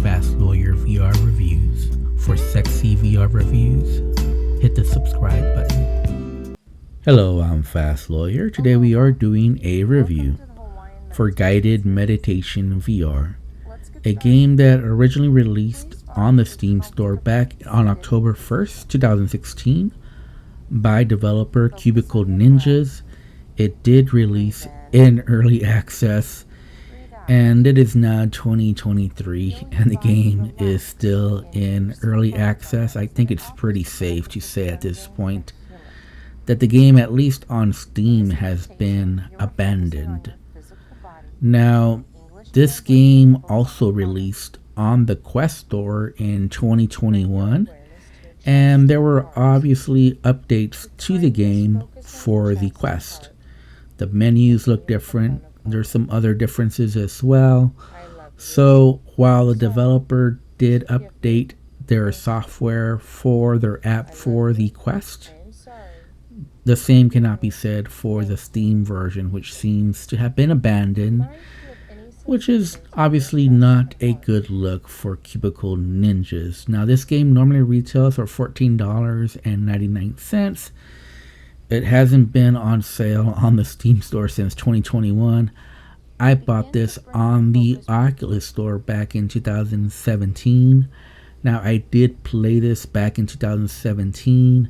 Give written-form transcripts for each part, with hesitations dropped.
Fast Lawyer VR reviews. For sexy VR reviews, hit the subscribe button. Hello, I'm Fast Lawyer. Today we are doing a review for Guided Meditation VR, a game that originally released on the Steam store back on October 1st, 2016 by developer Cubicle Ninjas. It did release in early access, and it is now 2023 and the game is still in early access. I think it's pretty safe to say at this point that the game, at least on Steam, has been abandoned. Now, this game also released on the Quest store in 2021, and there were obviously updates to the game for the Quest. The menus look different. There's some other differences as well. So while the developer did update their software for their app for the Quest, the same cannot be said for the Steam version, which seems to have been abandoned, which is obviously not a good look for Cubicle Ninjas. Now, this game normally retails for $14.99. It hasn't been on sale on the Steam store since 2021. I bought this on the Oculus store back in 2017. Now, I did play this back in 2017,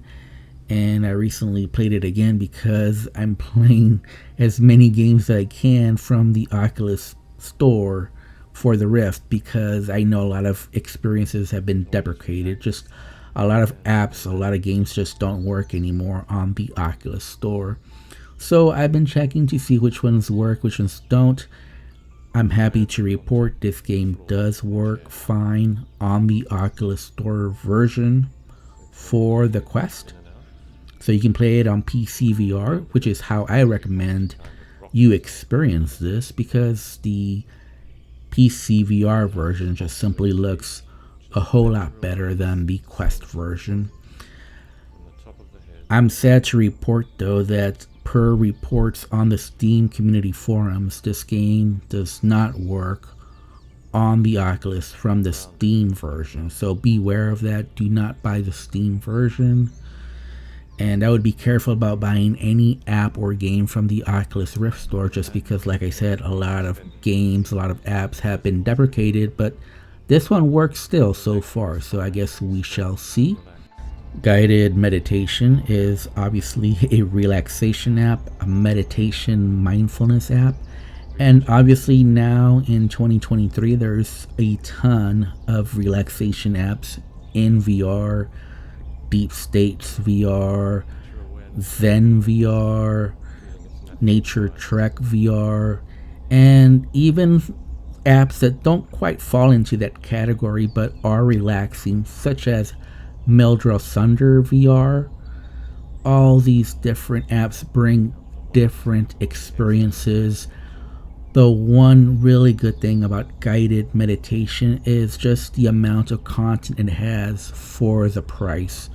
and I recently played it again because I'm playing as many games as I can from the Oculus store for the Rift, because I know a lot of experiences have been deprecated. Just a lot of apps, a lot of games just don't work anymore on the Oculus store. So I've been checking to see which ones work, which ones don't. I'm happy to report this game does work fine on the Oculus store version for the Quest. So you can play it on PCVR, which is how I recommend you experience this, because the PCVR version just simply looks a whole lot better than the Quest version. I'm sad to report, though, that per reports on the Steam community forums, this game does not work on the Oculus from the Steam version. So beware of that. Do not buy the Steam version. And I would be careful about buying any app or game from the Oculus Rift store, just because, like I said, a lot of games, a lot of apps have been deprecated, but this one works still so far, so I guess we shall see. Guided Meditation is obviously a relaxation app, a meditation mindfulness app, and obviously now in 2023 there's a ton of relaxation apps in VR. Deep States VR, Zen VR, Nature Trek VR, and even apps that don't quite fall into that category but are relaxing, such as Meldra Sunder VR. All these different apps bring different experiences. The one really good thing about Guided Meditation is just the amount of content it has for the price.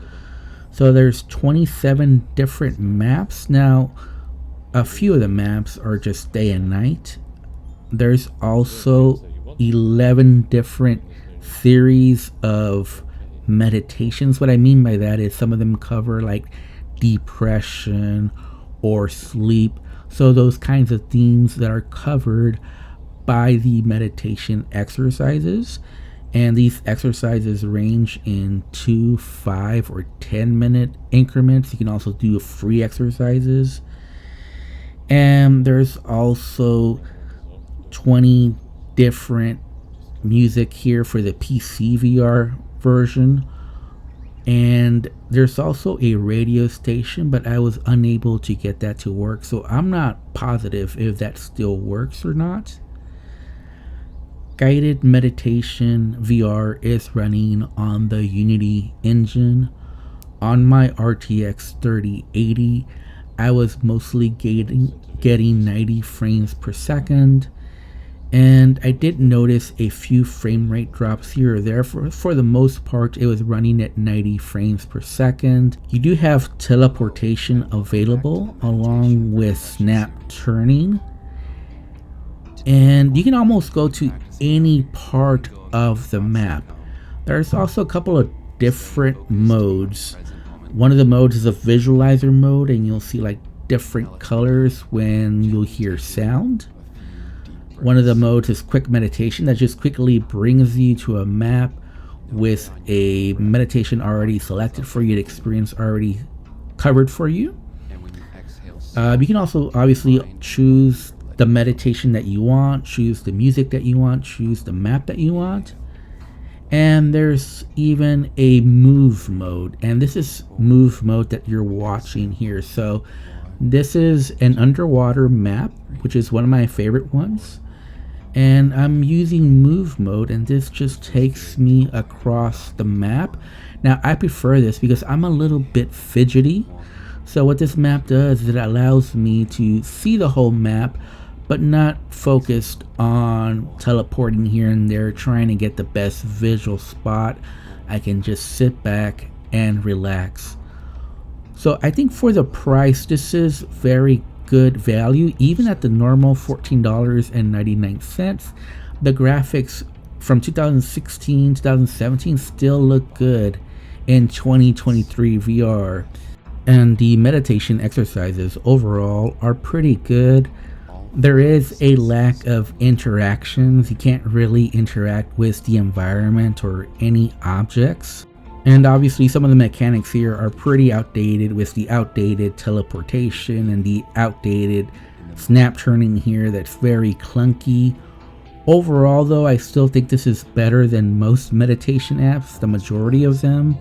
So there's 27 different maps. Now, a few of the maps are just day and night. There's also 11 different series of meditations. What I mean by that is some of them cover like depression or sleep. So those kinds of themes that are covered by the meditation exercises. And these exercises range in 2, 5, or 10-minute increments. You can also do free exercises. And there's also 20 different music here for the PCVR version. And there's also a radio station, but I was unable to get that to work, so I'm not positive if that still works or not. Guided Meditation VR is running on the Unity engine. On my RTX 3080, I was mostly getting 90 frames per second, and I did notice a few frame rate drops here or there. For the most part, it was running at 90 frames per second. You do have teleportation available along with snap turning, and you can almost go to any part of the map. There's also a couple of different modes. One of the modes is a visualizer mode, and you'll see like different colors when you'll hear sound. One of the modes is quick meditation, that just quickly brings you to a map with a meditation already selected for you, the experience already covered for you. You can also obviously choose the meditation that you want, choose the music that you want, choose the map that you want. And there's even a move mode, and this is move mode that you're watching here. So this is an underwater map, which is one of my favorite ones, and I'm using move mode, and this just takes me across the map. Now I prefer this because I'm a little bit fidgety. So what this map does is it allows me to see the whole map, but not focused on teleporting here and there trying to get the best visual spot. I can just sit back and relax. So I think for the price, this is very good value. Even at the normal $14.99, the graphics from 2016, 2017 still look good in 2023 VR. And the meditation exercises overall are pretty good. There is a lack of interactions. You can't really interact with the environment or any objects. And obviously some of the mechanics here are pretty outdated, with the outdated teleportation and the outdated snap turning here that's very clunky. Overall though, I still think this is better than most meditation apps, the majority of them.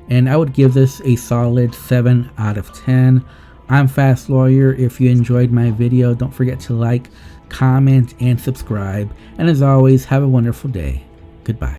And I would give this a solid 7 out of 10. I'm Fast Lawyer. If you enjoyed my video, don't forget to like, comment, and subscribe. And as always, have a wonderful day. Goodbye.